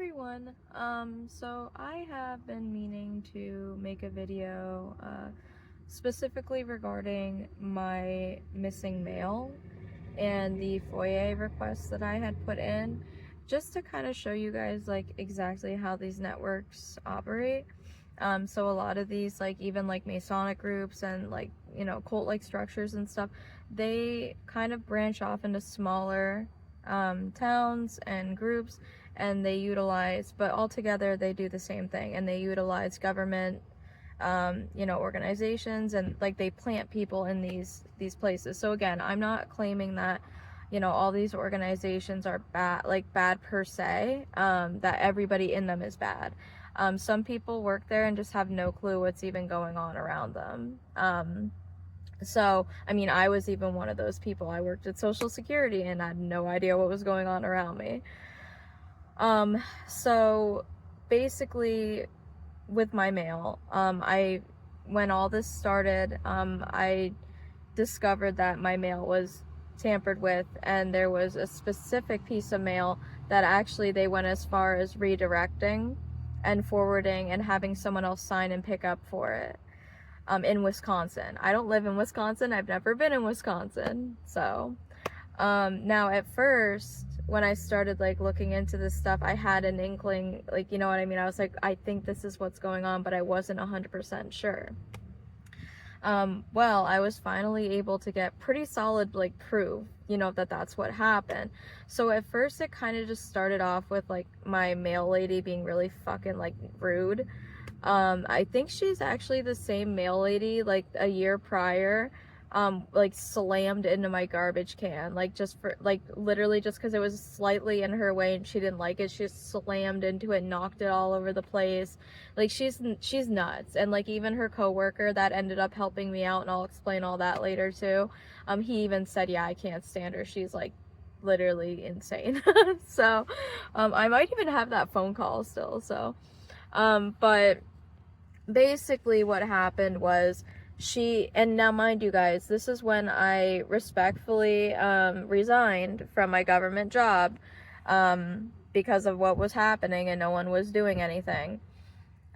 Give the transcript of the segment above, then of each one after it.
everyone. So I have been meaning to make a video specifically regarding my missing mail and the FOIA requests that I had put in, just to kind of show you guys like exactly how these networks operate. So a lot of these, like even like Masonic groups and like, you know, cult-like structures and stuff, they kind of branch off into smaller towns and groups, and they utilize, but altogether they do the same thing, and they utilize government you know, organizations, and like they plant people in these places. So again, I'm not claiming that, you know, all these organizations are bad per se, that everybody in them is bad. Some people work there and just have no clue what's even going on around them. So, I mean, I was even one of those people. I worked at Social Security and I had no idea what was going on around me. So basically with my mail, when all this started, I discovered that my mail was tampered with, and there was a specific piece of mail that actually they went as far as redirecting and forwarding and having someone else sign and pick up for it. In Wisconsin. I don't live in Wisconsin. I've never been in Wisconsin. So, now at first, when I started like looking into this stuff, I had an inkling, like, you know what I mean? I was like, I think this is what's going on, but I wasn't 100% sure. Well, I was finally able to get pretty solid like proof, you know, that that's what happened. So at first it kind of just started off with like my mail lady being really fucking like rude. I think she's actually the same mail lady like a year prior, like slammed into my garbage can, like just for like literally just because it was slightly in her way and she didn't like it, she just slammed into it, knocked it all over the place. Like she's nuts. And like even her coworker that ended up helping me out, and I'll explain all that later too, he even said, yeah, I can't stand her, she's like literally insane. So I might even have that phone call still. So but basically what happened was and now mind you guys, this is when I respectfully resigned from my government job because of what was happening and no one was doing anything.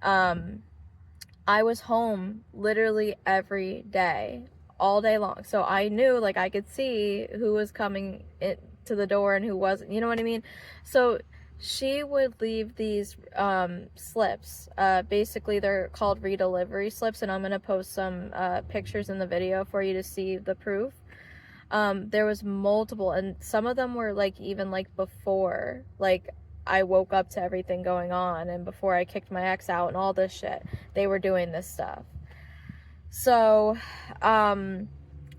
I was home literally every day, all day long. So I knew, like, I could see who was coming to the door and who wasn't, you know what I mean? So she would leave these slips. Basically they're called redelivery slips, and I'm going to post some pictures in the video for you to see the proof. There was multiple, and some of them were like even like before like I woke up to everything going on, and before I kicked my ex out and all this shit, they were doing this stuff. So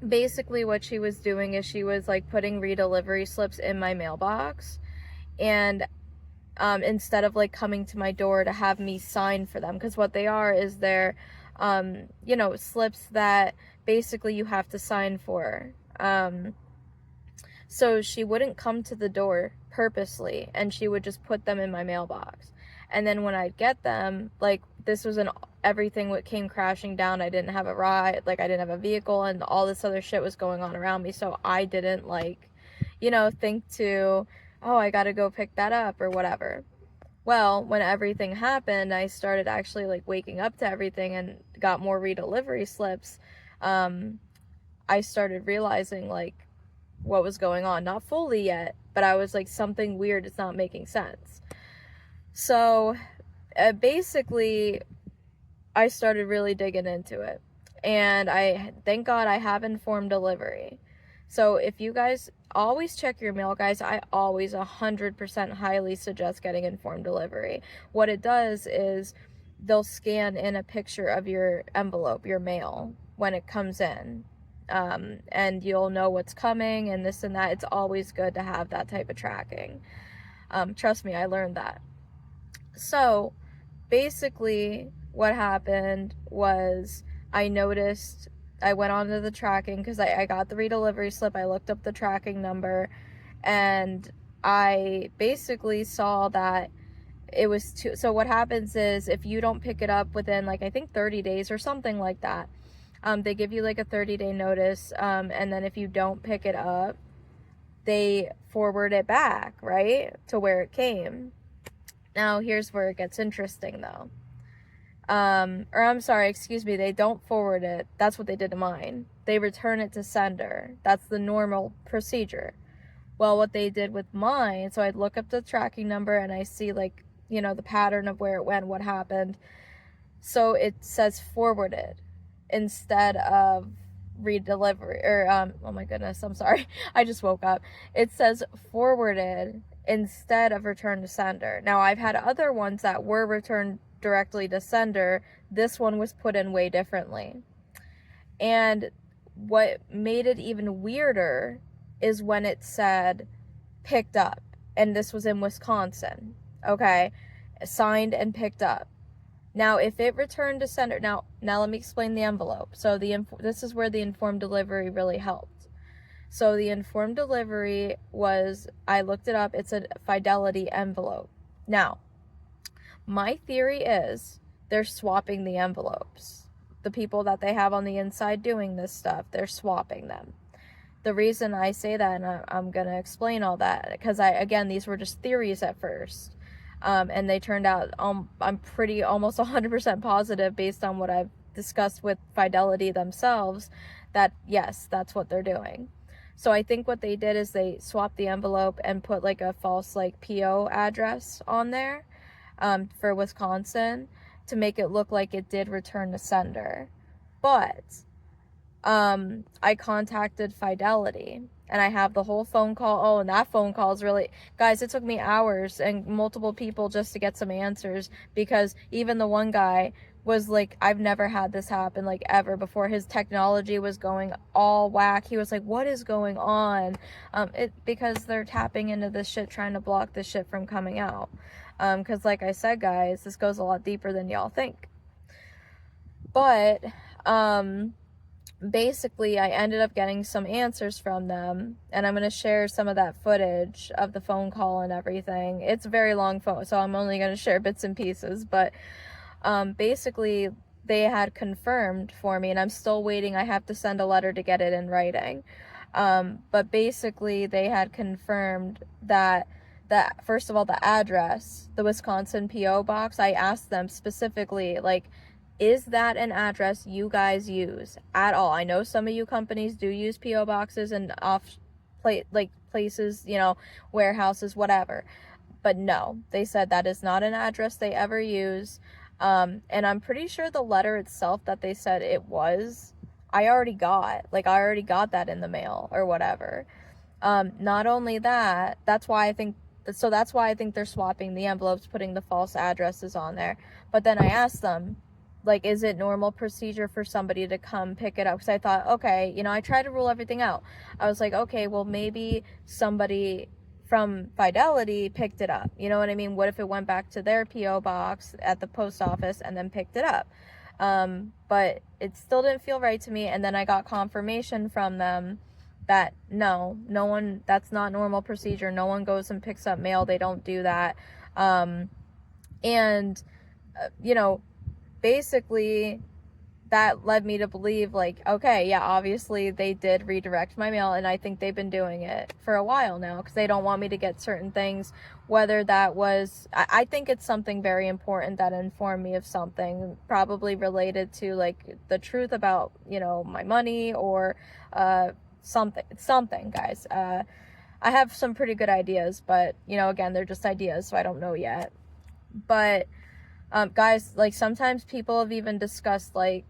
basically what she was doing is she was like putting redelivery slips in my mailbox, and instead of like coming to my door to have me sign for them, because what they are is they're you know, slips that basically you have to sign for. So she wouldn't come to the door purposely, and she would just put them in my mailbox. And then when I'd get them, like this was everything what came crashing down. I didn't have a ride, like I didn't have a vehicle, and all this other shit was going on around me. So I didn't like, you know, think to, oh, I gotta go pick that up or whatever. Well, when everything happened, I started actually like waking up to everything and got more redelivery slips. I started realizing like what was going on. Not fully yet, but I was like, something weird is not making sense. So basically I started really digging into it, and thank God I have informed delivery. So if you guys always check your mail, guys, I always 100% highly suggest getting informed delivery. What it does is they'll scan in a picture of your envelope, your mail, when it comes in. And you'll know what's coming and this and that. It's always good to have that type of tracking. Trust me, I learned that. So basically what happened was I noticed, I went onto the tracking because I got the redelivery slip. I looked up the tracking number, and I basically saw that it was so what happens is if you don't pick it up within like I think 30 days or something like that, they give you like a 30-day notice, and then if you don't pick it up, they forward it back, right, to where it came. Now, here's where it gets interesting, though. Or I'm sorry, excuse me, they don't forward it. That's what they did to mine. They return it to sender. That's the normal procedure. Well, what they did with mine, so I'd look up the tracking number and I see, like, you know, the pattern of where it went, what happened. So it says forwarded instead of redelivery, or, oh my goodness, I'm sorry. I just woke up. It says forwarded instead of return to sender. Now, I've had other ones that were returned directly to sender. This one was put in way differently. And what made it even weirder is when it said picked up, and this was in Wisconsin, okay, signed and picked up. Now, if it returned to sender, now let me explain the envelope. So this is where the informed delivery really helped. So the informed delivery was, I looked it up, it's a Fidelity envelope. Now, my theory is they're swapping the envelopes. The people that they have on the inside doing this stuff, they're swapping them. The reason I say that, and I'm going to explain all that, because again, these were just theories at first. And they turned out, I'm pretty almost 100% positive based on what I've discussed with Fidelity themselves, that yes, that's what they're doing. So I think what they did is they swapped the envelope and put like a false like PO address on there for Wisconsin to make it look like it did return to sender. But I contacted Fidelity and I have the whole phone call. Oh, and that phone call is really, guys, it took me hours and multiple people just to get some answers, because even the one guy was like, I've never had this happen like ever before. His technology was going all whack. He was like, what is going on? Because they're tapping into this shit, trying to block this shit from coming out. Because like I said, guys, this goes a lot deeper than y'all think. But basically, I ended up getting some answers from them, and I'm going to share some of that footage of the phone call and everything. It's a very long phone, so I'm only going to share bits and pieces, but basically, they had confirmed for me, and I'm still waiting. I have to send a letter to get it in writing. But basically, they had confirmed that first of all, the address, the Wisconsin P.O. box, I asked them specifically, like, is that an address you guys use at all? I know some of you companies do use P.O. boxes and places, you know, warehouses, whatever. But no, they said that is not an address they ever use. And I'm pretty sure the letter itself that they said it was, I already got that in the mail or whatever. Not only that, that's why I think they're swapping the envelopes, putting the false addresses on there. But then I asked them, like, is it normal procedure for somebody to come pick it up? Because I thought, okay, you know, I tried to rule everything out. I was like, okay, well, maybe somebody from Fidelity picked it up. You know what I mean? What if it went back to their P.O. box at the post office and then picked it up? But it still didn't feel right to me. And then I got confirmation from them that no one, that's not normal procedure. No one goes and picks up mail. They don't do that. You know, basically that led me to believe, like, okay, yeah, obviously they did redirect my mail, and I think they've been doing it for a while now because they don't want me to get certain things, whether that was, I think it's something very important that informed me of something probably related to, like, the truth about, you know, my money or something, guys. I have some pretty good ideas, but, you know, again, they're just ideas, so I don't know yet. But guys, like, sometimes people have even discussed, like,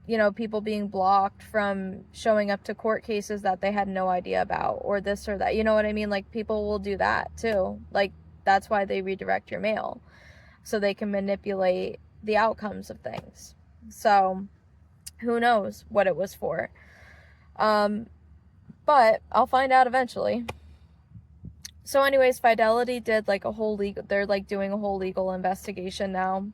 you know, people being blocked from showing up to court cases that they had no idea about, or this or that. You know what I mean? Like, people will do that too. Like, that's why they redirect your mail, so they can manipulate the outcomes of things. So who knows what it was for. But I'll find out eventually. So anyways, Fidelity did like a whole legal, they're like doing a whole legal investigation now.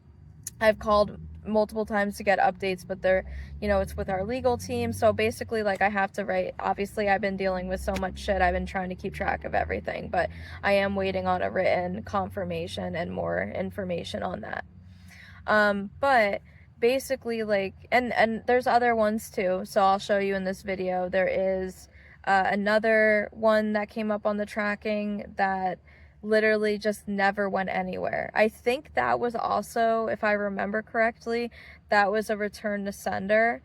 I've called multiple times to get updates, but they're, you know, it's with our legal team. So basically, like, I have to write, obviously I've been dealing with so much shit. I've been trying to keep track of everything, but I am waiting on a written confirmation and more information on that. But basically, like, and there's other ones too. So I'll show you in this video. There is another one that came up on the tracking that literally just never went anywhere. I think that was also, if I remember correctly, that was a return to sender,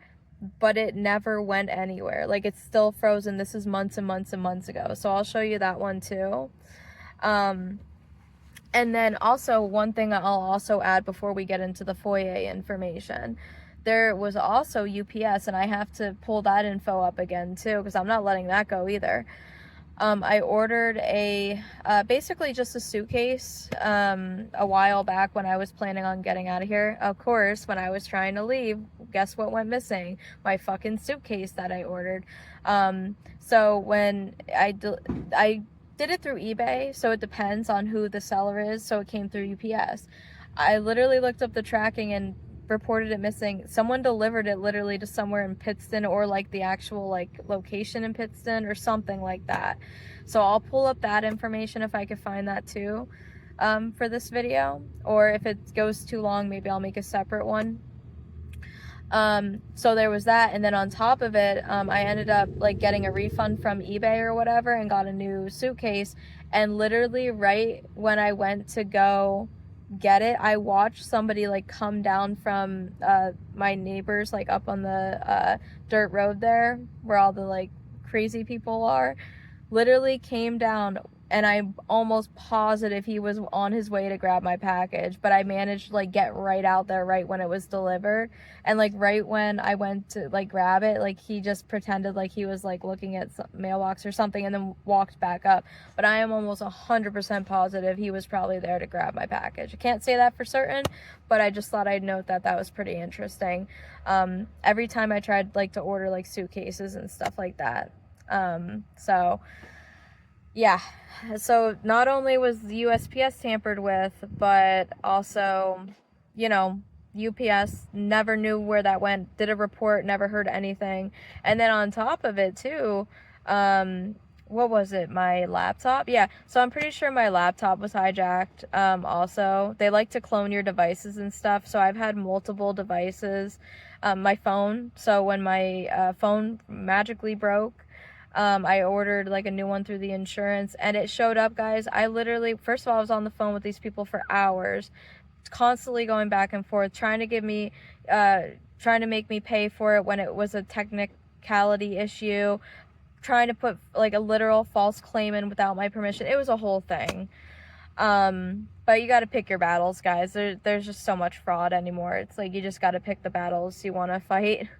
but it never went anywhere. Like, it's still frozen. This is months and months and months ago. So I'll show you that one too. And then also, one thing I'll also add before we get into the FOIA information, there was also UPS, and I have to pull that info up again too, because I'm not letting that go either. I ordered basically just a suitcase a while back when I was planning on getting out of here. Of course, when I was trying to leave, guess what went missing? My fucking suitcase that I ordered. So when I did it through eBay, so it depends on who the seller is, so it came through UPS. I literally looked up the tracking and reported it missing. Someone delivered it literally to somewhere in Pittston, or like the actual like location in Pittston or something like that. So I'll pull up that information if I could find that too, for this video, or if it goes too long, maybe I'll make a separate one. So there was that, and then on top of it, I ended up like getting a refund from eBay or whatever and got a new suitcase, and literally right when I went to go get it, I watched somebody like come down from my neighbors, like up on the dirt road there where all the like crazy people are, literally came down, and I'm almost positive he was on his way to grab my package, but I managed to like get right out there right when it was delivered, and like right when I went to like grab it, like he just pretended like he was like looking at some mailbox or something and then walked back up. But I am almost 100% positive he was probably there to grab my package. I can't say that for certain, but I just thought I'd note that that was pretty interesting. Every time I tried like to order like suitcases and stuff like that. So yeah, so not only was the USPS tampered with, but also, you know, UPS never knew where that went, did a report, never heard anything. And then on top of it too, what was it, my laptop? Yeah, so I'm pretty sure my laptop was hijacked. Also, they like to clone your devices and stuff, so I've had multiple devices. My phone, so when my phone magically broke, I ordered like a new one through the insurance, and it showed up, guys. I literally, first of all, I was on the phone with these people for hours, constantly going back and forth, trying to make me pay for it when it was a technicality issue, trying to put like a literal false claim in without my permission. It was a whole thing. But you got to pick your battles, guys. There's just so much fraud anymore. It's like you just got to pick the battles you want to fight.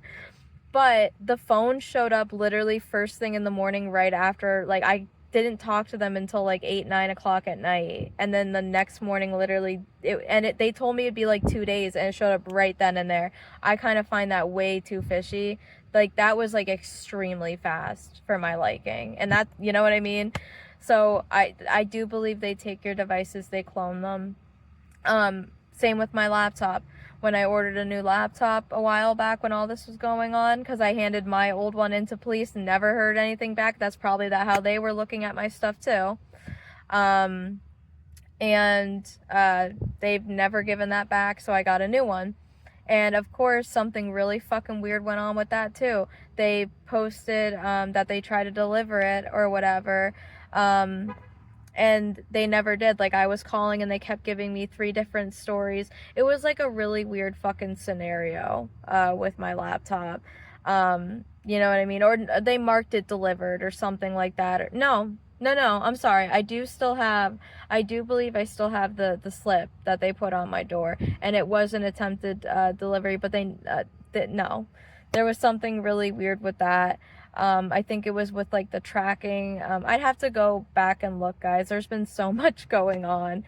But the phone showed up literally first thing in the morning, right after, like, I didn't talk to them until like 8, 9 o'clock at night. And then the next morning, literally, they told me it'd be like 2 days, and it showed up right then and there. I kind of find that way too fishy. Like, that was like extremely fast for my liking. And that, you know what I mean? So I do believe they take your devices, they clone them. Same with my laptop. When I ordered a new laptop a while back when all this was going on, because I handed my old one into police and never heard anything back. That's probably how they were looking at my stuff too. They've never given that back, so I got a new one. And of course, something really fucking weird went on with that too. They posted that they tried to deliver it or whatever. And they never did. Like, I was calling and they kept giving me 3 different stories. It was like a really weird fucking scenario with my laptop. You know what I mean? Or they marked it delivered or something like that. Or, no, I'm sorry. I do believe I still have the slip that they put on my door, and it was an attempted delivery, but no. There was something really weird with that. I think it was with like the tracking. I'd have to go back and look, guys. There's been so much going on.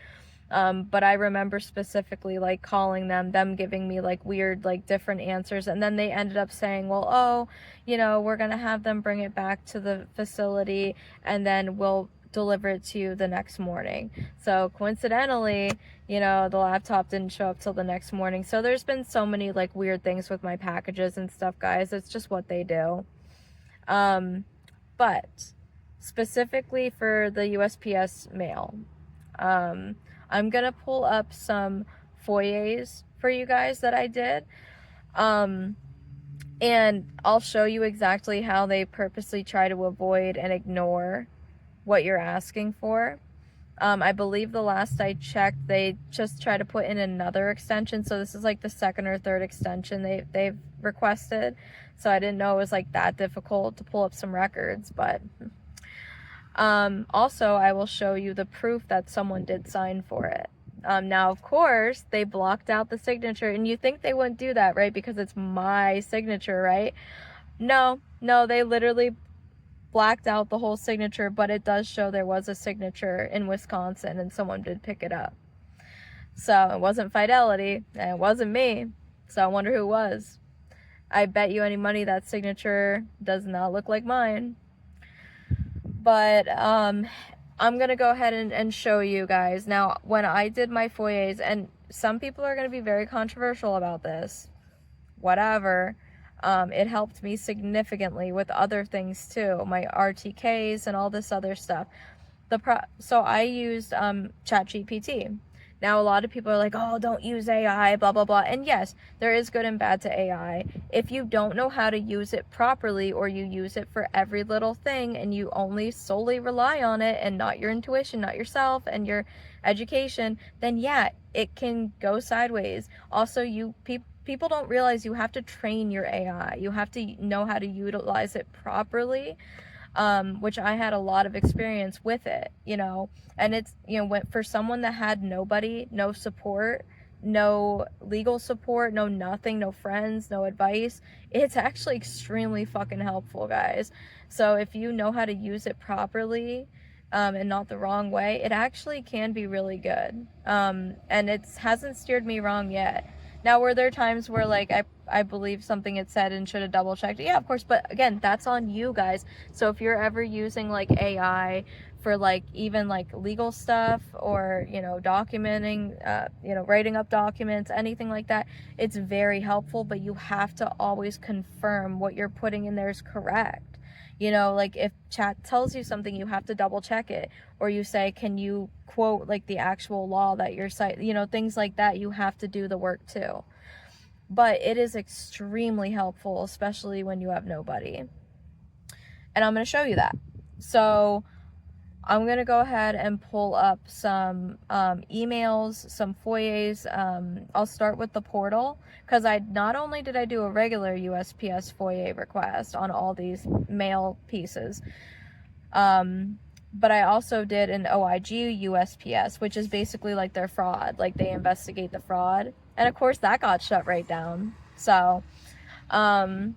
But I remember specifically like calling them giving me like weird, like different answers. And then they ended up saying, well, oh, you know, we're going to have them bring it back to the facility and then we'll deliver it to you the next morning. So coincidentally, you know, the laptop didn't show up till the next morning. So there's been so many like weird things with my packages and stuff, guys. It's just what they do. But specifically for the USPS mail, I'm gonna pull up some FOIAs for you guys that I did, and I'll show you exactly how they purposely try to avoid and ignore what you're asking for. I believe the last I checked, they just try to put in another extension. So this is like the second or third extension they've requested. So I didn't know it was like that difficult to pull up some records, but also I will show you the proof that someone did sign for it. Now, of course, they blocked out the signature, and you think they wouldn't do that, right? Because it's my signature, right? No, they literally blacked out the whole signature, but it does show there was a signature in Wisconsin and someone did pick it up. So it wasn't Fidelity and it wasn't me. So I wonder who it was. I bet you any money that signature does not look like mine. But I'm gonna go ahead and show you guys. Now, when I did my FOIAs, and some people are gonna be very controversial about this, whatever, it helped me significantly with other things too, my RTKs and all this other stuff. So I used ChatGPT. Now, a lot of people are like, oh, don't use AI, blah, blah, blah. And yes, there is good and bad to AI. If you don't know how to use it properly, or you use it for every little thing and you only solely rely on it and not your intuition, not yourself and your education, then yeah, it can go sideways. Also, people don't realize you have to train your AI. You have to know how to utilize it properly. Which I had a lot of experience with it, and it's, for someone that had nobody, no support, no legal support, no nothing, no friends, no advice, it's actually extremely fucking helpful, guys. So if you know how to use it properly, and not the wrong way, it actually can be really good. And it hasn't steered me wrong yet. Now, were there times where like I believe something it said and should have double checked? Yeah, of course, but again, that's on you guys. So if you're ever using like AI for like even like legal stuff, or documenting, writing up documents, anything like that, it's very helpful, but you have to always confirm what you're putting in there is correct. Like if chat tells you something, you have to double check it, or you say, can you quote like the actual law that you're citing, things like that. You have to do the work too. But it is extremely helpful, especially when you have nobody. And I'm going to show you that. So I'm going to go ahead and pull up some emails, some FOIAs. I'll start with the portal, because not only did I do a regular USPS FOIA request on all these mail pieces, but I also did an OIG USPS, which is basically like their fraud, like they investigate the fraud. And of course that got shut right down. So I'm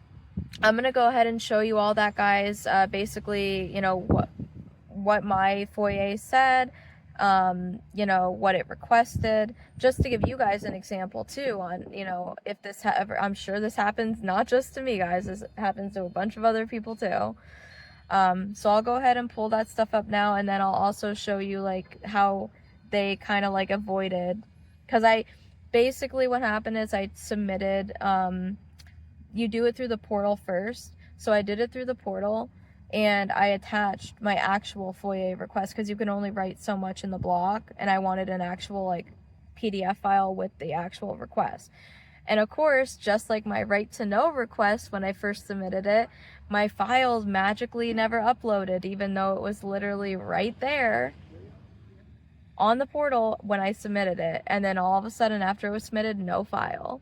going to go ahead and show you all that, guys. Basically, what my FOIA said, what it requested, just to give you guys an example too on, if this ever, I'm sure this happens not just to me, guys, this happens to a bunch of other people too. So I'll go ahead and pull that stuff up now, and then I'll also show you like how they kind of like avoided, because basically what happened is I submitted, you do it through the portal first. So I did it through the portal, and I attached my actual FOIA request, because you can only write so much in the block, and I wanted an actual like PDF file with the actual request. And of course, just like my right to know request when I first submitted it, my files magically never uploaded, even though it was literally right there on the portal when I submitted it. And then all of a sudden, after it was submitted, no file.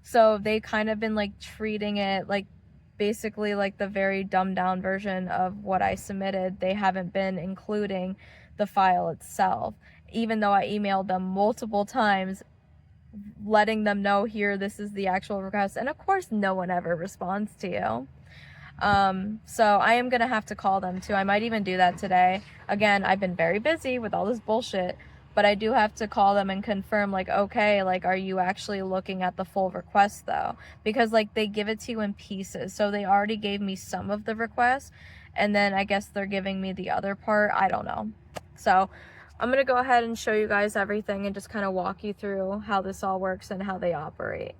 So they kind of been like treating it like basically like the very dumbed down version of what I submitted. They haven't been including the file itself, even though I emailed them multiple times letting them know, here, this is the actual request. And of course no one ever responds to you. So I am gonna have to call them too. I might even do that today. Again, I've been very busy with all this bullshit, but I do have to call them and confirm, like, okay, like, are you actually looking at the full request though? Because like they give it to you in pieces. So they already gave me some of the request, and then I guess they're giving me the other part. I don't know. So I'm gonna go ahead and show you guys everything and just kind of walk you through how this all works and how they operate.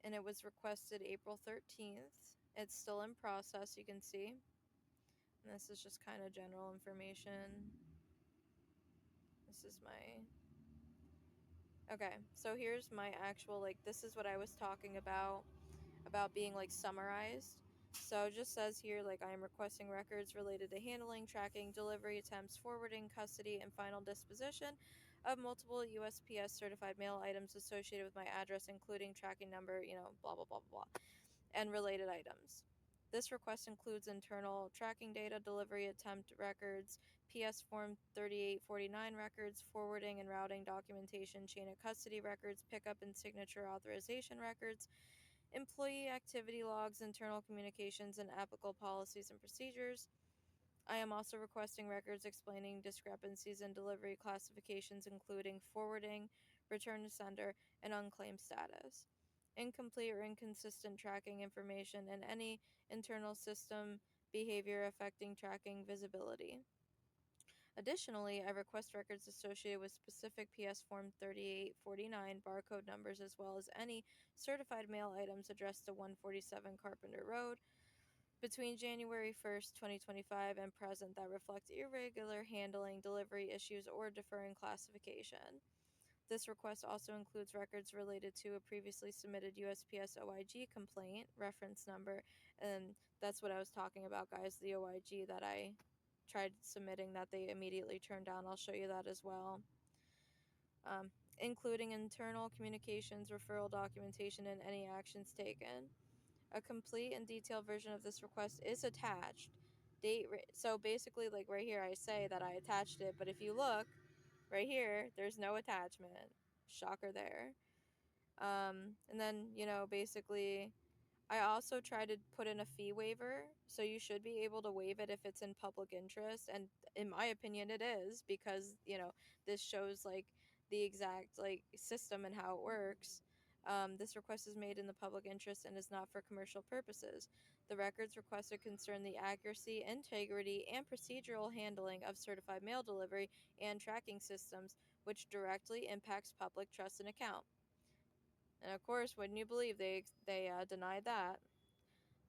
And it was requested April 13th. It's still in process, you can see. And this is just kind of general information. This is my... Okay, so here's my actual, like, this is what I was talking about being, like, summarized. So it just says here, like, I am requesting records related to handling, tracking, delivery attempts, forwarding, custody, and final disposition of multiple USPS certified mail items associated with my address, including tracking number, blah, blah, blah, blah, blah, and related items. This request includes internal tracking data, delivery attempt records, PS Form 3849 records, forwarding and routing documentation, chain of custody records, pickup and signature authorization records, employee activity logs, internal communications, and applicable policies and procedures. I am also requesting records explaining discrepancies in delivery classifications, including forwarding, return to sender, and unclaimed status, incomplete or inconsistent tracking information, and any internal system behavior affecting tracking visibility. Additionally, I request records associated with specific PS Form 3849 barcode numbers, as well as any certified mail items addressed to 147 Carpenter Road between January 1st, 2025 and present that reflect irregular handling, delivery issues, or deferring classification. This request also includes records related to a previously submitted USPS OIG complaint, reference number, and that's what I was talking about, guys, the OIG that I tried submitting that they immediately turned down. I'll show you that as well. Including internal communications, referral documentation, and any actions taken. A complete and detailed version of this request is attached. So basically, like right here, I say that I attached it, but if you look right here, there's no attachment. Shocker there. And then, basically, I also try to put in a fee waiver, so you should be able to waive it if it's in public interest, and in my opinion it is, because, this shows, like, the exact, like, system and how it works. This request is made in the public interest and is not for commercial purposes. The records requested concern the accuracy, integrity, and procedural handling of certified mail delivery and tracking systems, which directly impacts public trust and account. And of course, wouldn't you believe they denied that.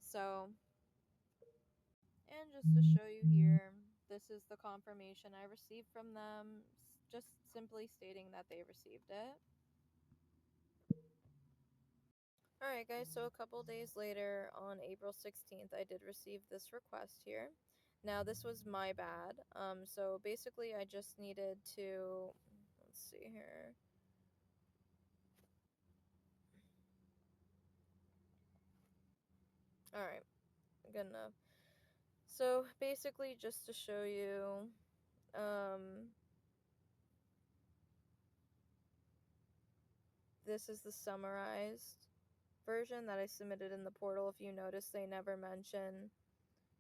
So, and just to show you here, this is the confirmation I received from them, just simply stating that they received it. Alright guys, so a couple days later, on April 16th, I did receive this request here. Now, this was my bad. So basically I just needed to, let's see here. Alright, good enough. So basically, just to show you, this is the summarized version that I submitted in the portal. If you notice, they never mention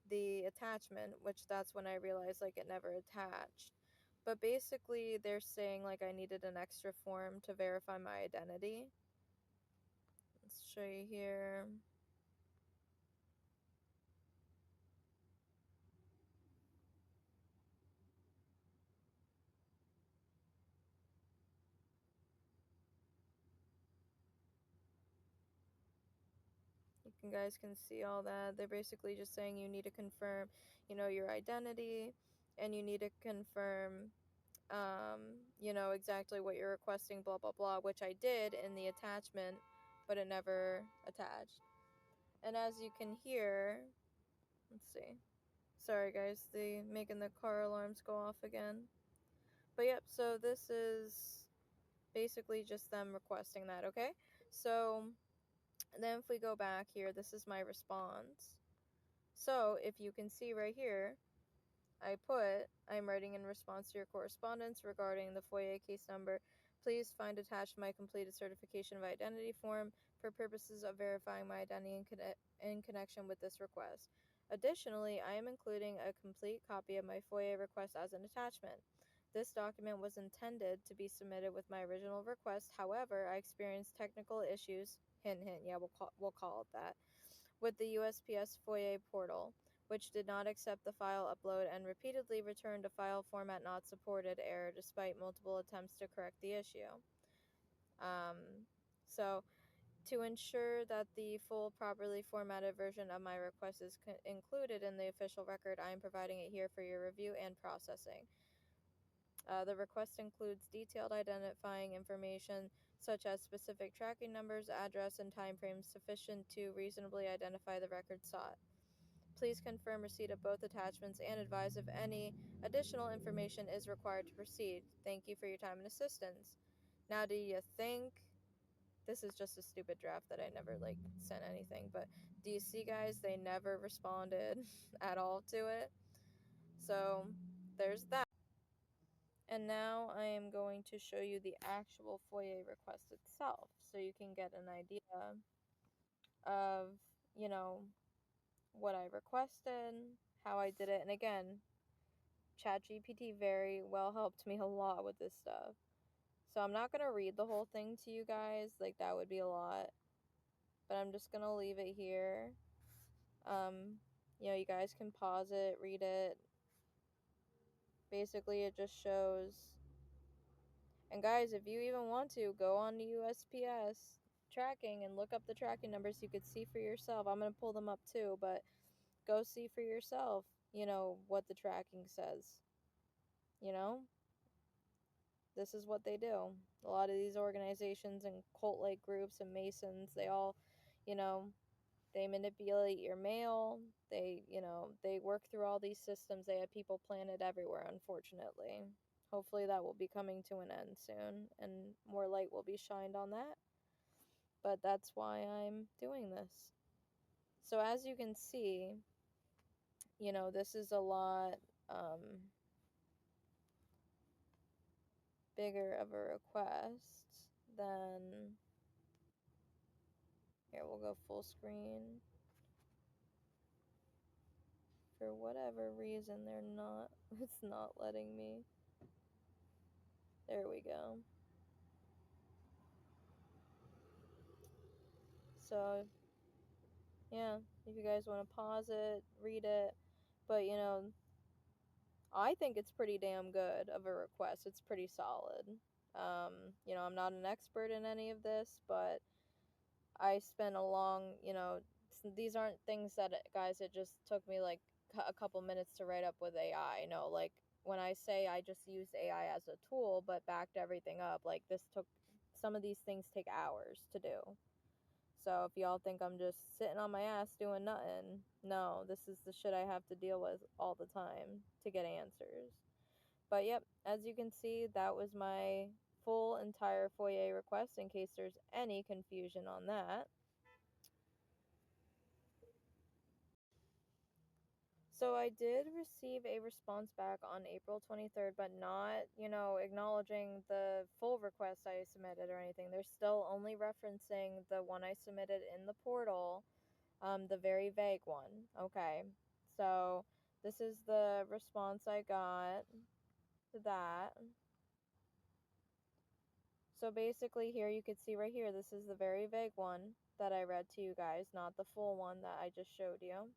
the attachment, which that's when I realized, like, it never attached. But basically, they're saying, like, I needed an extra form to verify my identity. Let's show you here. You guys can see all that. They're basically just saying you need to confirm, your identity, and you need to confirm, exactly what you're requesting, blah, blah, blah, which I did in the attachment, but it never attached. And as you can hear, let's see. Sorry, guys, they making the car alarms go off again. But yep, so this is basically just them requesting that, okay? So then if we go back here, this is my response. So if you can see right here, I'm writing in response to your correspondence regarding the FOIA case number. Please find attached my completed certification of identity form for purposes of verifying my identity in connection with this request. Additionally, I am including a complete copy of my FOIA request as an attachment. This document was intended to be submitted with my original request. However, I experienced technical issues, hint, hint, yeah, we'll call it that, with the USPS FOIA portal, which did not accept the file upload and repeatedly returned a file format not supported error despite multiple attempts to correct the issue. So, to ensure that the full properly formatted version of my request is included in the official record, I am providing it here for your review and processing. The request includes detailed identifying information such as specific tracking numbers, address, and timeframes sufficient to reasonably identify the record sought. Please confirm receipt of both attachments and advise if any additional information is required to proceed. Thank you for your time and assistance. Now, do you think this is just a stupid draft that I never sent anything, but do you see, guys, they never responded at all to it. So there's that. And now I am going to show you the actual FOIA request itself so you can get an idea of, what I requested, how I did it. And again, ChatGPT very well helped me a lot with this stuff. So I'm not going to read the whole thing to you guys, that would be a lot. But I'm just going to leave it here. You guys can pause it, read it. Basically, it just shows. And guys, if you even want to, go on to USPS tracking and look up the tracking numbers so you could see for yourself. I'm going to pull them up too, but go see for yourself, what the tracking says. This is what they do. A lot of these organizations and cult-like groups and Masons, they all, they manipulate your mail. They work through all these systems. They have people planted everywhere, unfortunately. Hopefully that will be coming to an end soon and more light will be shined on that. But that's why I'm doing this. So as you can see, this is a lot bigger of a request than... Here, we'll go full screen. For whatever reason, it's not letting me. There we go. So, yeah, if you guys want to pause it, read it. But, I think it's pretty damn good of a request. It's pretty solid. I'm not an expert in any of this, but I spent these aren't things that, guys, it just took me a couple minutes to write up with AI. No, when I say I just used AI as a tool but backed everything up, some of these things take hours to do. So if y'all think I'm just sitting on my ass doing nothing, no, this is the shit I have to deal with all the time to get answers. But yep, as you can see, that was my full entire FOIA request, in case there's any confusion on that. So I did receive a response back on April 23rd, but not, acknowledging the full request I submitted or anything. They're still only referencing the one I submitted in the portal, the very vague one. Okay, so this is the response I got to that. So basically here you could see right here, this is the very vague one that I read to you guys, not the full one that I just showed you.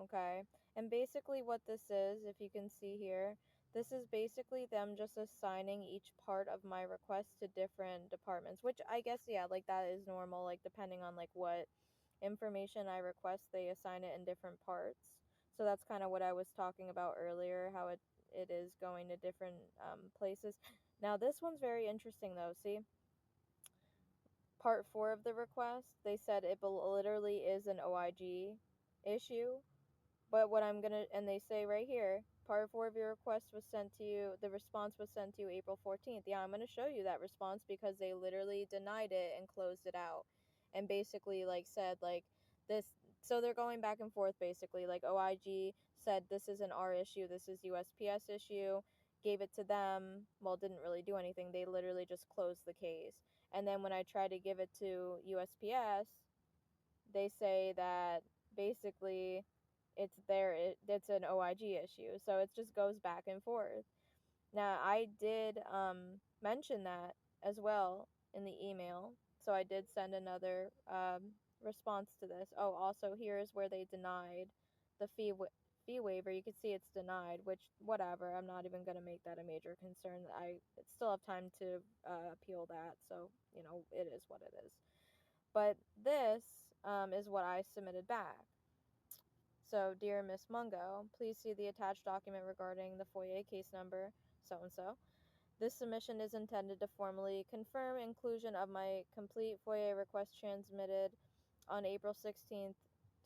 Okay, and basically what this is, if you can see here, this is basically them just assigning each part of my request to different departments, which I guess, yeah, that is normal, depending on what information I request, they assign it in different parts. So that's kind of what I was talking about earlier, how it is going to different places. Now this one's very interesting though. See, part 4 of the request, they said it literally is an OIG issue. But what I'm gonna, and they say right here, part 4 of your request was sent to you, the response was sent to you April 14th. Yeah, I'm gonna show you that response because they literally denied it and closed it out. And basically, said, this, so they're going back and forth basically. OIG said this isn't our issue, this is USPS issue, gave it to them, well, didn't really do anything. They literally just closed the case. And then when I tried to give it to USPS, they say that basically it's an OIG issue. So it just goes back and forth. Now, I did mention that as well in the email. So I did send another response to this. Oh, also here is where they denied the fee waiver. You can see it's denied, which, whatever, I'm not even going to make that a major concern. I still have time to appeal that. So, it is what it is. But this is what I submitted back. So, dear Miss Mungo, please see the attached document regarding the FOIA case number so-and-so. This submission is intended to formally confirm inclusion of my complete FOIA request transmitted on April 16th,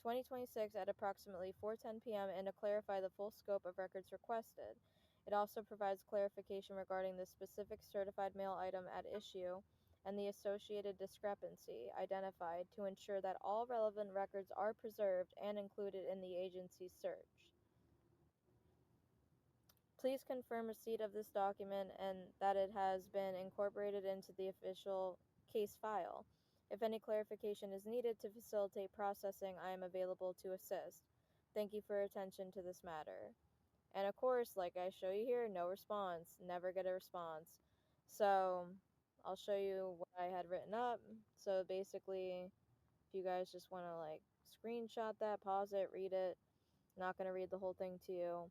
2026 at approximately 4:10 p.m. and to clarify the full scope of records requested. It also provides clarification regarding the specific certified mail item at issue and the associated discrepancy identified to ensure that all relevant records are preserved and included in the agency's search. Please confirm receipt of this document and that it has been incorporated into the official case file. If any clarification is needed to facilitate processing, I am available to assist. Thank you for your attention to this matter. And of course, like I show you here, no response. Never get a response. So I'll show you what I had written up. So basically, if you guys just want to like screenshot that, pause it, read it. Not going to read the whole thing to you.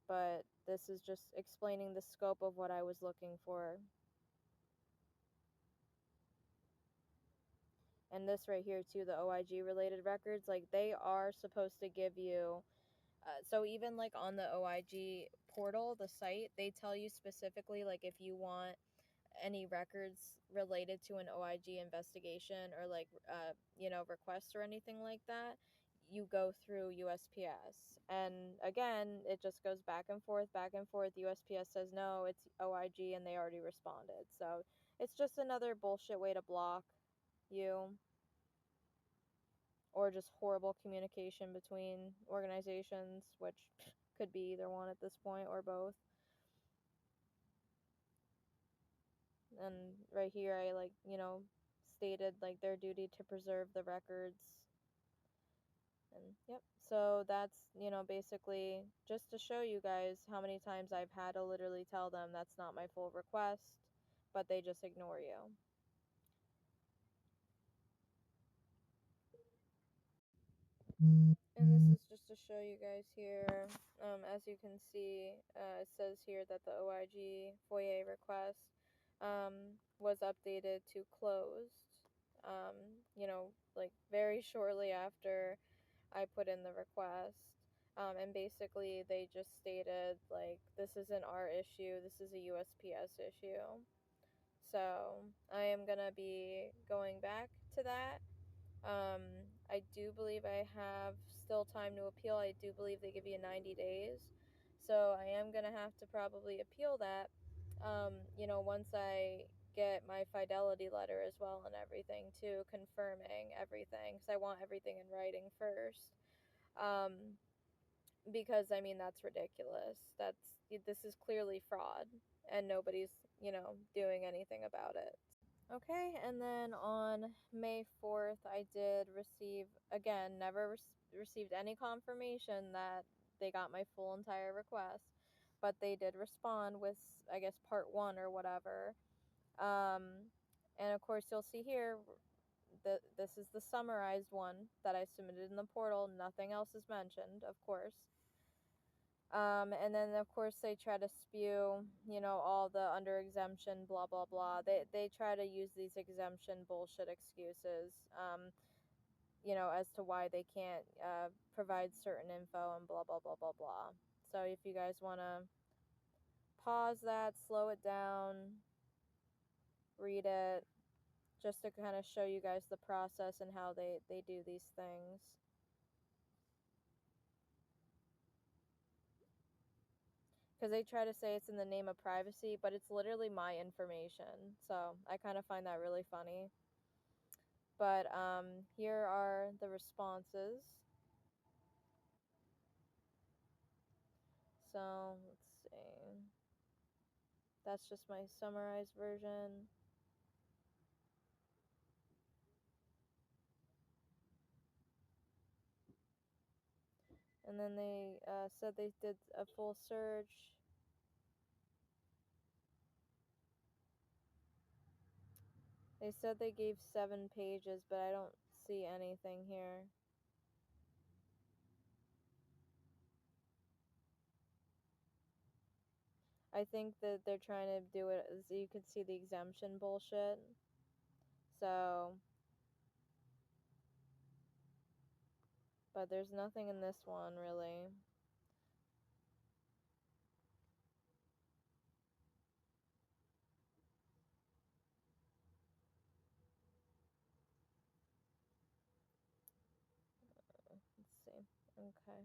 But this is just explaining the scope of what I was looking for. And this right here too, the OIG related records, like they are supposed to give you so even like on the OIG portal, the site, they tell you specifically like if you want any records related to an OIG investigation or like requests or anything like that, you go through USPS. And again, it just goes back and forth, back and forth. USPS says no, it's OIG, and they already responded. So it's just another bullshit way to block you, or just horrible communication between organizations, which could be either one at this point or both. And right here I stated like their duty to preserve the records. And yep, so that's basically just to show you guys how many times I've had to literally tell them that's not my full request, but they just ignore you. And this is just to show you guys here, as you can see, it says here that the OIG FOIA request was updated to closed, like very shortly after I put in the request. And basically they just stated like, this isn't our issue, this is a USPS issue. So I am gonna be going back to that. I do believe I have still time to appeal. I do believe they give you 90 days. So I am going to have to probably appeal that, once I get my fidelity letter as well and everything too, confirming everything, because I want everything in writing first. Because, I mean, that's ridiculous. This is clearly fraud, and nobody's, doing anything about it. Okay, and then on May 4th, I did receive, again, never received any confirmation that they got my full entire request, but they did respond with, I guess, part 1 or whatever. And of course, you'll see here, this is the summarized one that I submitted in the portal. Nothing else is mentioned, of course. And then of course they try to spew, all the under exemption, blah, blah, blah. They try to use these exemption bullshit excuses, as to why they can't provide certain info and blah, blah, blah, blah, blah. So if you guys want to pause that, slow it down, read it, just to kind of show you guys the process and how they do these things. Because they try to say it's in the name of privacy, but it's literally my information. So I kind of find that really funny. But here are the responses. So let's see. That's just my summarized version. And then they said they did a full search. They said they gave 7 pages, but I don't see anything here. I think that they're trying to do it, as you can see, the exemption bullshit. So, but there's nothing in this one, really. Okay.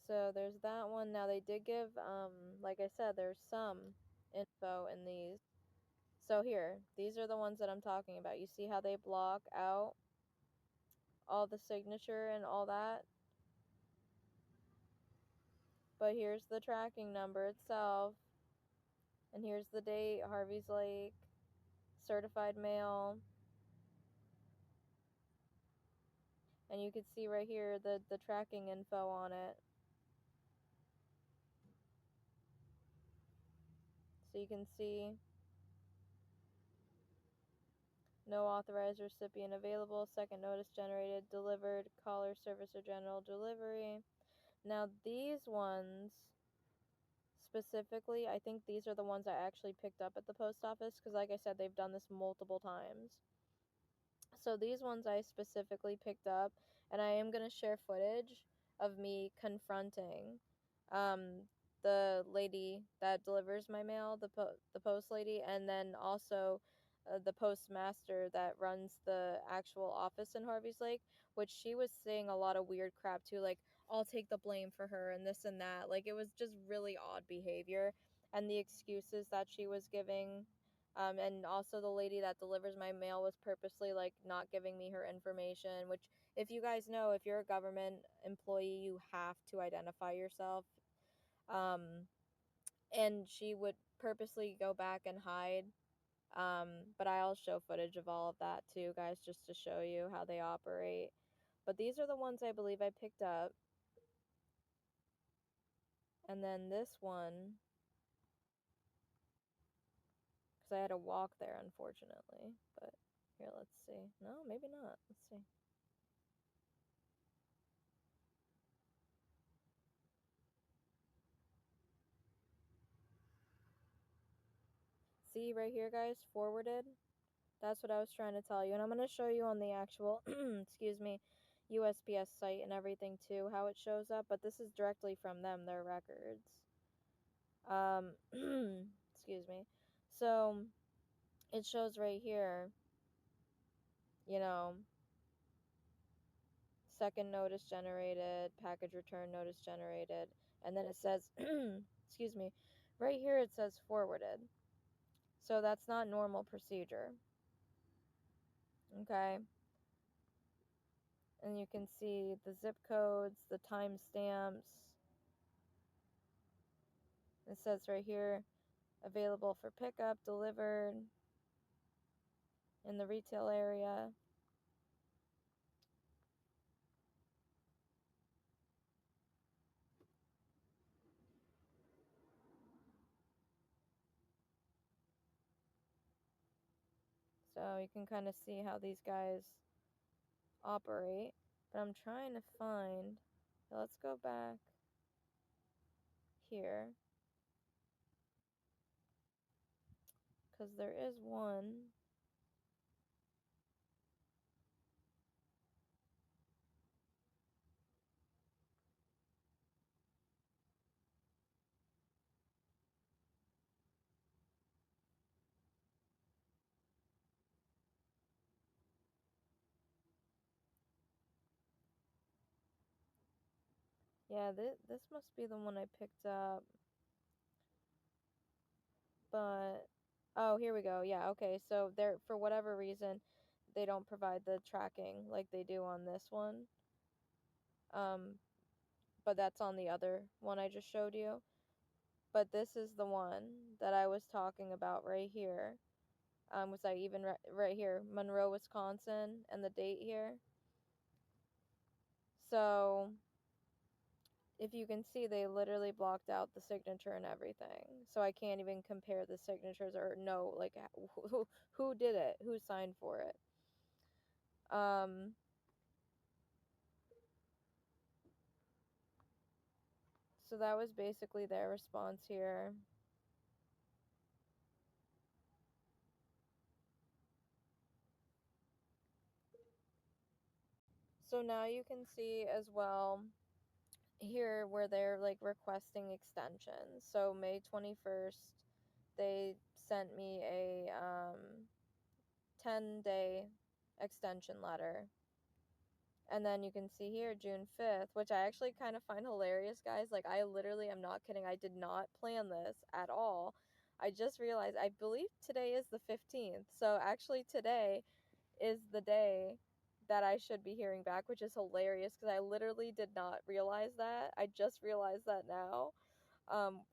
So there's that one. Now they did give, like I said, there's some info in these. So here, these are the ones that I'm talking about. You see how they block out all the signature and all that? But here's the tracking number itself. And here's the date, Harvey's Lake, certified mail. And you can see right here the tracking info on it. So you can see no authorized recipient available, second notice generated, delivered, caller, service, or general delivery. Now these ones specifically, I think these are the ones I actually picked up at the post office because like I said, they've done this multiple times. So these ones I specifically picked up, and I am going to share footage of me confronting the lady that delivers my mail, the post lady, and then also the postmaster that runs the actual office in Harvey's Lake, which she was saying a lot of weird crap too, like, I'll take the blame for her and this and that. Like, it was just really odd behavior, and the excuses that she was giving. And also the lady that delivers my mail was purposely like not giving me her information, which if you guys know, if you're a government employee, you have to identify yourself. And she would purposely go back and hide. But I'll show footage of all of that too, guys, just to show you how they operate. But these are the ones I believe I picked up. And then this one, because I had to walk there, unfortunately. But here, let's see. No, maybe not. Let's see. See right here, guys, forwarded. That's what I was trying to tell you. And I'm going to show you on the actual, excuse me, USPS site and everything too, how it shows up. But this is directly from them, their records. Excuse me. So it shows right here, you know, second notice generated, package return notice generated. And then it says, excuse me, right here it says forwarded. So that's not normal procedure. Okay. And you can see the zip codes, the timestamps. It says right here, available for pickup, delivered in the retail area. So you can kind of see how these guys operate. But I'm trying to find, let's go back here, because there is one. Yeah, this must be the one I picked up. But, oh, here we go. Yeah, okay. So there, for whatever reason, they don't provide the tracking like they do on this one. But that's on the other one I just showed you. But this is the one that I was talking about right here. Was I even right here, Monroe, Wisconsin, and the date here. So if you can see, they literally blocked out the signature and everything. So I can't even compare the signatures or know like who did it, who signed for it. So that was basically their response here. So now you can see as well here where they're like requesting extensions. So May 21st, they sent me a 10-day extension letter. And then you can see here June 5th, which I actually kind of find hilarious, guys. Like, I literally am not kidding. I did not plan this at all. I just realized, I believe today is the 15th. So actually today is the day that I should be hearing back, which is hilarious because I literally did not realize that. I just realized that now,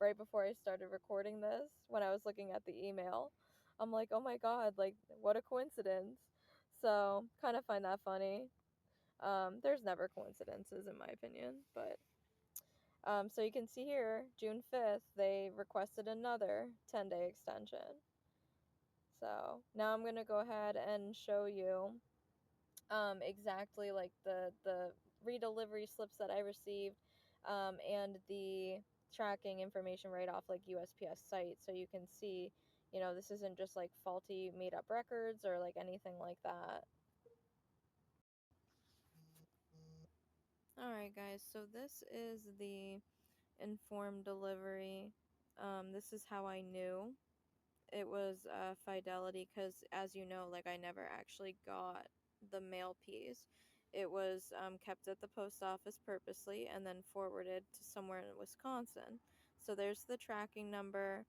right before I started recording this, when I was looking at the email. I'm like, oh my god, like, what a coincidence. So, kind of find that funny. There's never coincidences in my opinion, but so you can see here, June 5th, they requested another 10-day extension. So now I'm gonna go ahead and show you exactly like the redelivery slips that I received, and the tracking information right off like USPS site, so you can see, you know, this isn't just like faulty made up records or like anything like that. Alright guys, so this is the informed delivery. This is how I knew it was fidelity, because as you know, like, I never actually got the mail piece. It was kept at the post office purposely and then forwarded to somewhere in Wisconsin. So there's the tracking number.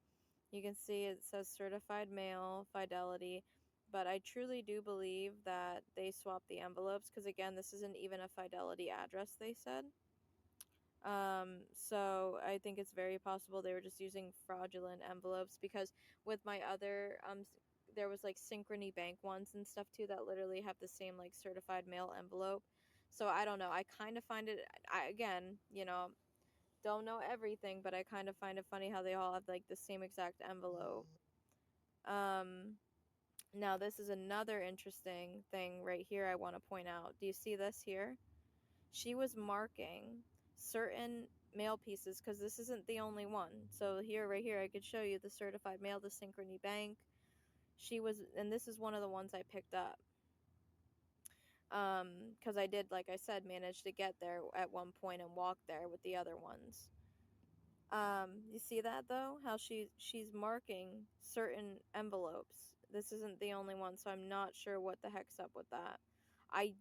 You can see it says certified mail, fidelity, but I truly do believe that they swapped the envelopes, because again, this isn't even a fidelity address, they said. So I think it's very possible they were just using fraudulent envelopes, because with my other, there was like Synchrony Bank ones and stuff too that literally have the same like certified mail envelope. So I don't know. I kind of find it, again, you know, don't know everything, but I kind of find it funny how they all have like the same exact envelope. Now this is another interesting thing right here I want to point out. Do you see this here? She was marking certain mail pieces, because this isn't the only one. So here, right here, I could show you the certified mail, the Synchrony Bank. She was, and this is one of the ones I picked up. Because I did, like I said, manage to get there at one point and walk there with the other ones. You see that though? How she's marking certain envelopes. This isn't the only one, so I'm not sure what the heck's up with that. I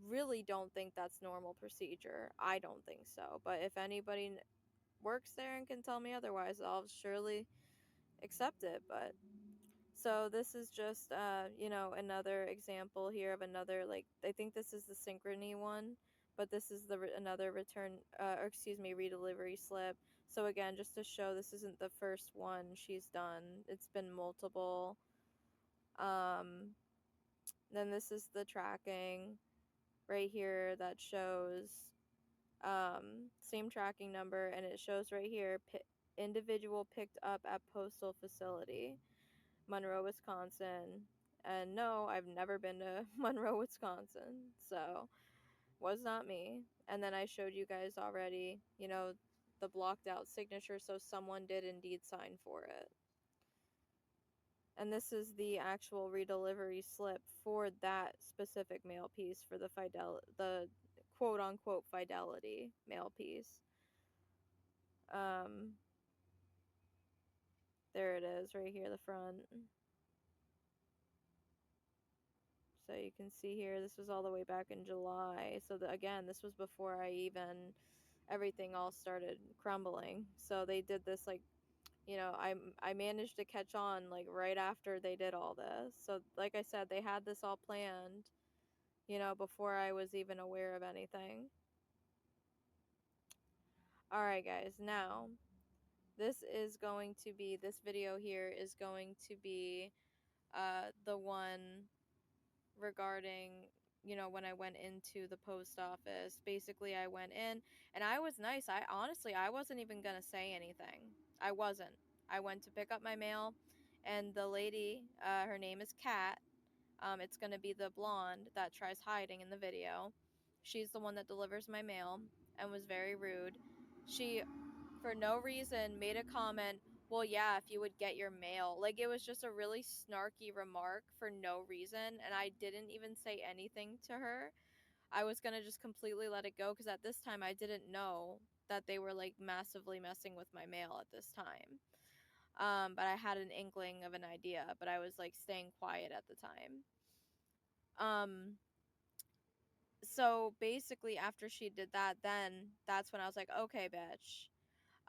really don't think that's normal procedure. I don't think so. But if anybody works there and can tell me otherwise, I'll surely accept it. But so this is just you know, another example here of another, like, I think this is the Synchrony one, but this is the another return or excuse me, redelivery slip. So again, just to show this isn't the first one she's done. It's been multiple. Then this is the tracking right here that shows same tracking number, and it shows right here, individual picked up at postal facility, Monroe, Wisconsin. And no, I've never been to Monroe, Wisconsin, so was not me. And then I showed you guys already, you know, the blocked out signature, so someone did indeed sign for it. And this is the actual redelivery slip for that specific mail piece, for the quote unquote fidelity mail piece. There it is right here, the front. So you can see here, this was all the way back in July. So again, this was before I even, everything all started crumbling. So they did this, like, you know, I managed to catch on like right after they did all this. So like I said, they had this all planned, you know, before I was even aware of anything. Alright guys, now this video here is going to be the one regarding, you know, when I went into the post office. Basically, I went in and I was nice. I honestly, I wasn't even gonna say anything. I wasn't. I went to pick up my mail, and the lady, her name is Kat. It's gonna be the blonde that tries hiding in the video. She's the one that delivers my mail and was very rude. She, for no reason, made a comment, well, yeah, if you would get your mail. Like, it was just a really snarky remark for no reason, and I didn't even say anything to her. I was gonna just completely let it go, because at this time I didn't know that they were like massively messing with my mail at this time. But I had an inkling of an idea, but I was like staying quiet at the time. so basically after she did that, then that's when I was like, okay, bitch.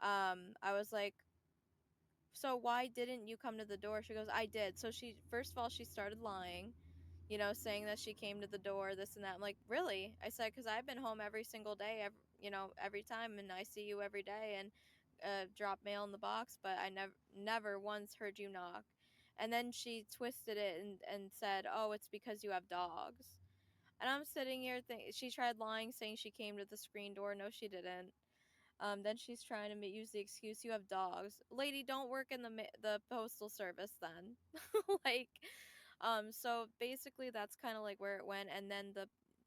I was like, so why didn't you come to the door? She goes, I did. So she, first of all, she started lying, you know, saying that she came to the door, this and that. I'm like, really? I said, because I've been home every single day, every time, and I see you every day and drop mail in the box, but I never once heard you knock. And then she twisted it and said, oh, it's because you have dogs. And I'm sitting here thinking, she tried lying, saying she came to the screen door. No, she didn't. Then she's trying to use the excuse you have dogs. Lady, don't work in the postal service then. Like, so basically that's kind of like where it went. And then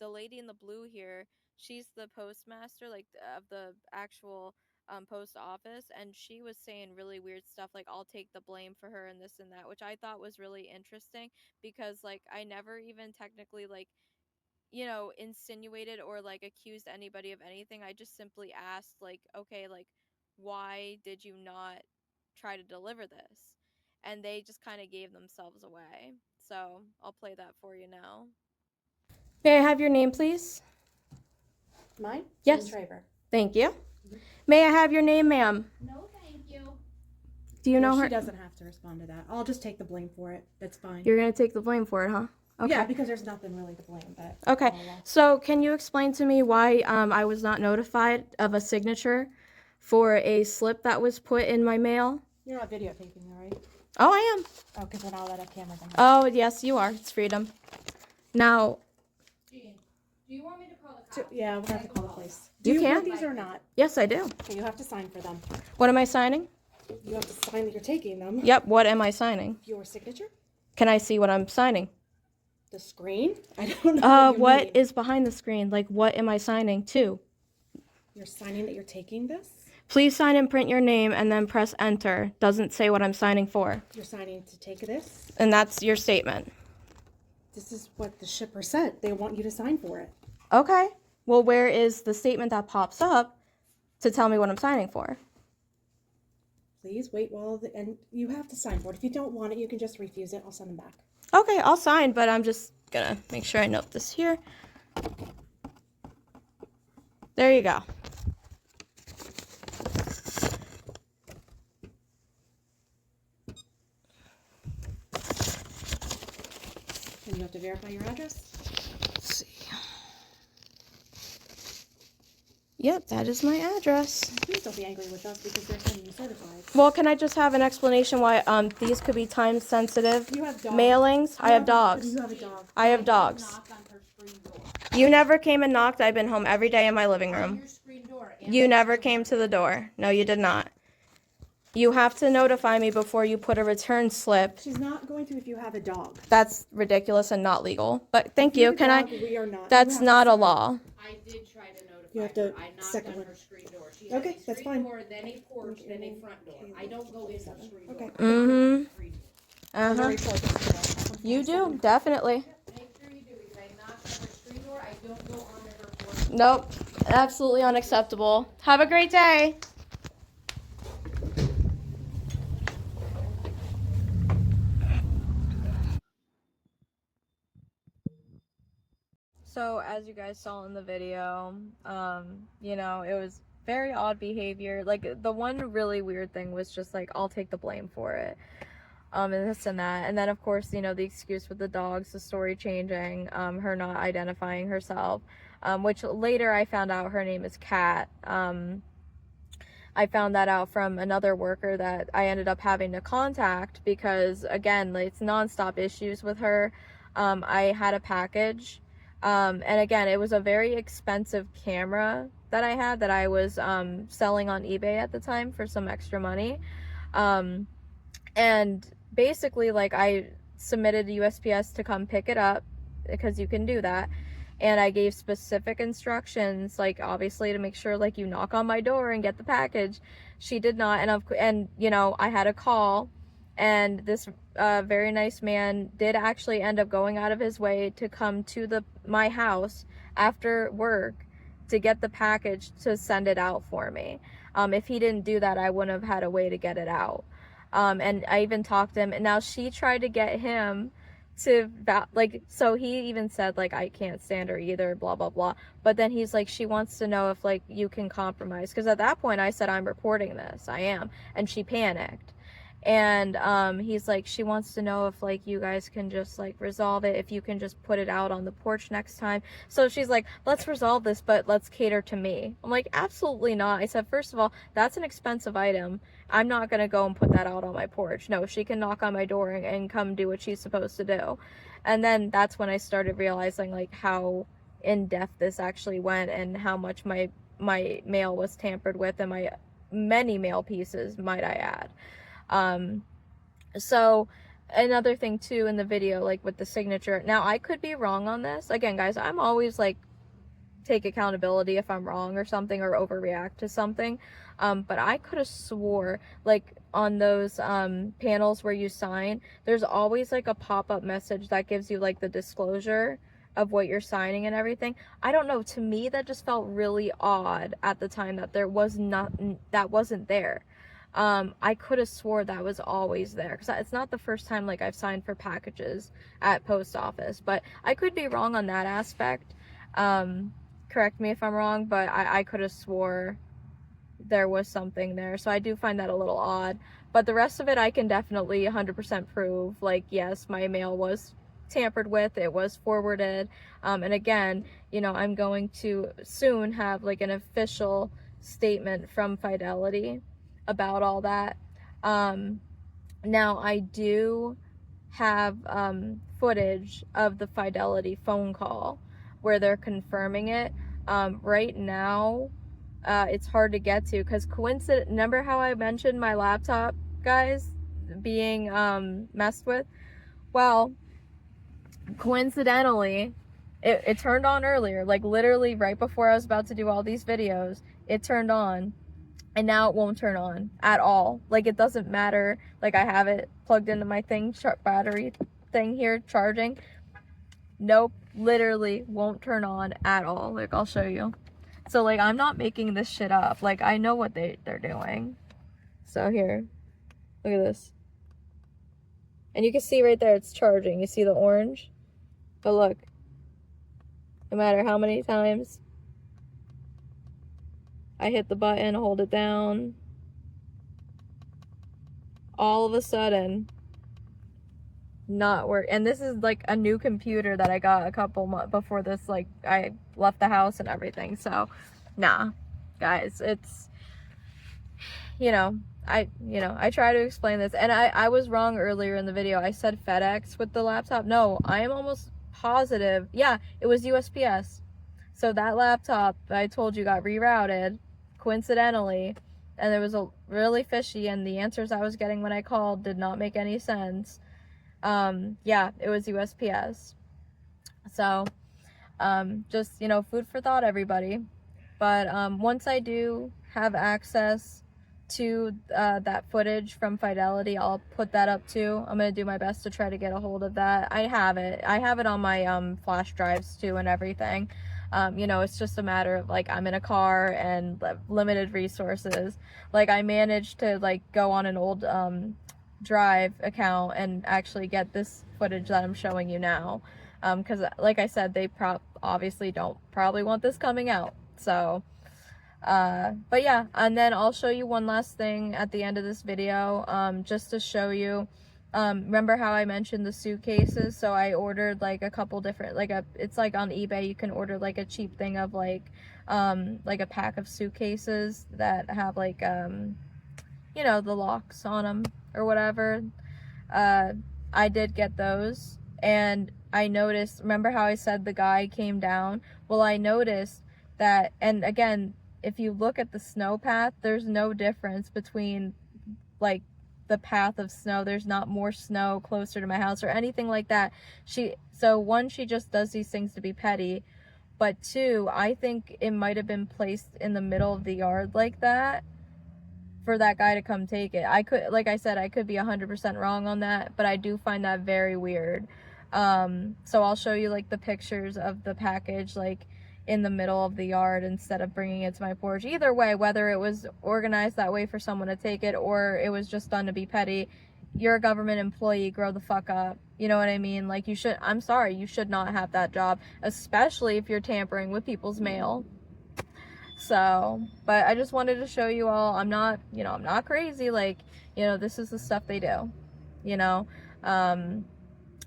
the lady in the blue here, she's the postmaster, like of the actual post office, and she was saying really weird stuff like I'll take the blame for her and this and that, which I thought was really interesting because like I never even technically like insinuated or like accused anybody of anything. I just simply asked, like, okay, like, why did you not try to deliver this? And they just kind of gave themselves away. So I'll play that for you now. May I have your name, please? Mine? Yes. Traver. Thank you. May I have your name, ma'am? No, thank you. Do you know her? She doesn't have to respond to that. I'll just take the blame for it. That's fine. You're going to take the blame for it, huh? Okay. Yeah, because there's nothing really to blame. But okay. So can you explain to me why I was not notified of a signature for a slip that was put in my mail? You're not videotaping, right? Oh, I am. Oh, because then I'll let a camera down. Oh, yes, you are. It's freedom. Now. Jean, do you want me to call the cops? Yeah, we'll have to call the police. You Do you can. want these or not? Yes, I do. Okay, you have to sign for them. What am I signing? You have to sign that you're taking them. Yep. What am I signing? Your signature? Can I see what I'm signing? The screen? I don't know. What is behind the screen? Like, what am I signing to? You're signing that you're taking this? Please sign and print your name and then press enter. Doesn't say what I'm signing for. You're signing to take this? And that's your statement. This is what the shipper said. They want you to sign for it. Okay. Well, where is the statement that pops up to tell me what I'm signing for? Please wait and you have to sign for it. If you don't want it, you can just refuse it. I'll send them back. Okay, I'll sign, but I'm just gonna make sure I note this here. There you go. And you have to verify your address? Let's see. Yep, that is my address. Please don't be angry with us because they're sending you certified. Well, can I just have an explanation why these could be time sensitive You have dogs. mailings? I have dogs. You have a dog. I have dogs. You never came and knocked. I've been home every day in my living room. You never came to the door. No, you did not. You have to notify me before you put a return slip. She's not going to if you have a dog. That's ridiculous and not legal. But thank you. Can dog, I? We are not. That's not a law. I did try to notify You have to her. I knocked second on one. her screen door. She had Okay, a that's screen fine. door, then a porch, then a front door. I don't go in her screen door. Okay. Mm-hmm. I'm gonna Uh-huh. report this to them. You do, definitely. Make sure you do, because I knocked on her screen door. I don't go onto her porch. Nope. Absolutely unacceptable. Have a great day. So as you guys saw in the video, it was very odd behavior. Like the one really weird thing was just like, I'll take the blame for it. And this and that. And then of course, the excuse with the dogs, the story changing, her not identifying herself, which later I found out her name is Kat. I found that out from another worker that I ended up having to contact because, again, like, it's nonstop issues with her. I had a package, and again, it was a very expensive camera that I had that I was selling on eBay at the time for some extra money. And basically, like, I submitted to USPS to come pick it up because you can do that. And I gave specific instructions, like, obviously, to make sure, like, you knock on my door and get the package. She did not. And I had a call, and this very nice man did actually end up going out of his way to come to my house after work to get the package to send it out for me. If he didn't do that, I wouldn't have had a way to get it out. And I even talked to him. And now she tried to get him like, so he even said like I can't stand her either, blah blah blah, but then he's like, she wants to know if like you can compromise, because at that point I said I'm reporting this, I am, and she panicked. And he's like, she wants to know if like you guys can just like resolve it, if you can just put it out on the porch next time. So she's like, let's resolve this, but let's cater to me. I'm like, absolutely not. I said, first of all, that's an expensive item. I'm not gonna go and put that out on my porch. No, she can knock on my door and come do what she's supposed to do. And then that's when I started realizing like how in depth this actually went, and how much my mail was tampered with, and my many mail pieces, might I add. So another thing too in the video, like with the signature, now I could be wrong on this. Again, guys, I'm always like, take accountability if I'm wrong or something, or overreact to something. But I could have swore like on those panels where you sign, there's always like a pop-up message that gives you like the disclosure of what you're signing and everything. I don't know, to me that just felt really odd at the time that there was that wasn't there. I could have swore that was always there, because it's not the first time like I've signed for packages at post office, but I could be wrong on that aspect. Correct me if I'm wrong, but I could have swore there was something there, so I do find that a little odd. But the rest of it I can definitely 100% prove, like, yes, my mail was tampered with, it was forwarded, and again, you know, I'm going to soon have like an official statement from Fidelity about all that. Now I do have footage of the Fidelity phone call where they're confirming it. Right now it's hard to get to, because remember how I mentioned my laptop, guys, being messed with? Well, coincidentally, it turned on earlier, like literally right before I was about to do all these videos, it turned on. And now it won't turn on at all. Like, it doesn't matter. Like, I have it plugged into my thing, battery thing here, charging. Nope, literally won't turn on at all. Like, I'll show you. So, like, I'm not making this shit up. Like, I know what they're doing. So, here. Look at this. And you can see right there, it's charging. You see the orange? But look. No matter how many times I hit the button, hold it down, all of a sudden, not work. And this is like a new computer that I got a couple months before this, like, I left the house and everything. So, nah, guys, it's, you know, I try to explain this, and I was wrong earlier in the video. I said FedEx with the laptop. No, I am almost positive. Yeah, it was USPS. So that laptop I told you got rerouted, coincidentally, and there was a really fishy, and the answers I was getting when I called did not make any sense. Yeah, it was USPS. So, just, you know, food for thought, everybody. But once I do have access to that footage from Fidelity, I'll put that up too. I'm gonna do my best to try to get a hold of that. I have it on my flash drives too and everything. You know, it's just a matter of like, I'm in a car and limited resources. Like, I managed to like go on an old drive account and actually get this footage that I'm showing you now, because like I said, they obviously don't probably want this coming out. So but yeah, and then I'll show you one last thing at the end of this video, just to show you. Remember how I mentioned the suitcases? So I ordered like a couple different, it's like on eBay, you can order like a cheap thing of like a pack of suitcases that have like, you know, the locks on them or whatever. I did get those, and I noticed, remember how I said the guy came down? Well, I noticed that, and again, if you look at the snow path, there's no difference between like the path of snow. There's not more snow closer to my house or anything like that. So one, she just does these things to be petty, but two, I think it might have been placed in the middle of the yard like that for that guy to come take it. I could, like I said, I could be 100% wrong on that, but I do find that very weird. So I'll show you like the pictures of the package like in the middle of the yard instead of bringing it to my porch. Either way, whether it was organized that way for someone to take it or it was just done to be petty, you're a government employee, grow the fuck up. You know what I mean? Like, I'm sorry, you should not have that job, especially if you're tampering with people's mail. So, but I just wanted to show you all, I'm not crazy. Like, this is the stuff they do, you know?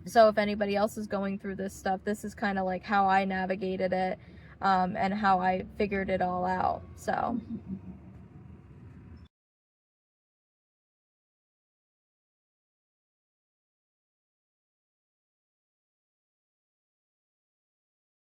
So if anybody else is going through this stuff, this is kind of like how I navigated it, and how I figured it all out. So,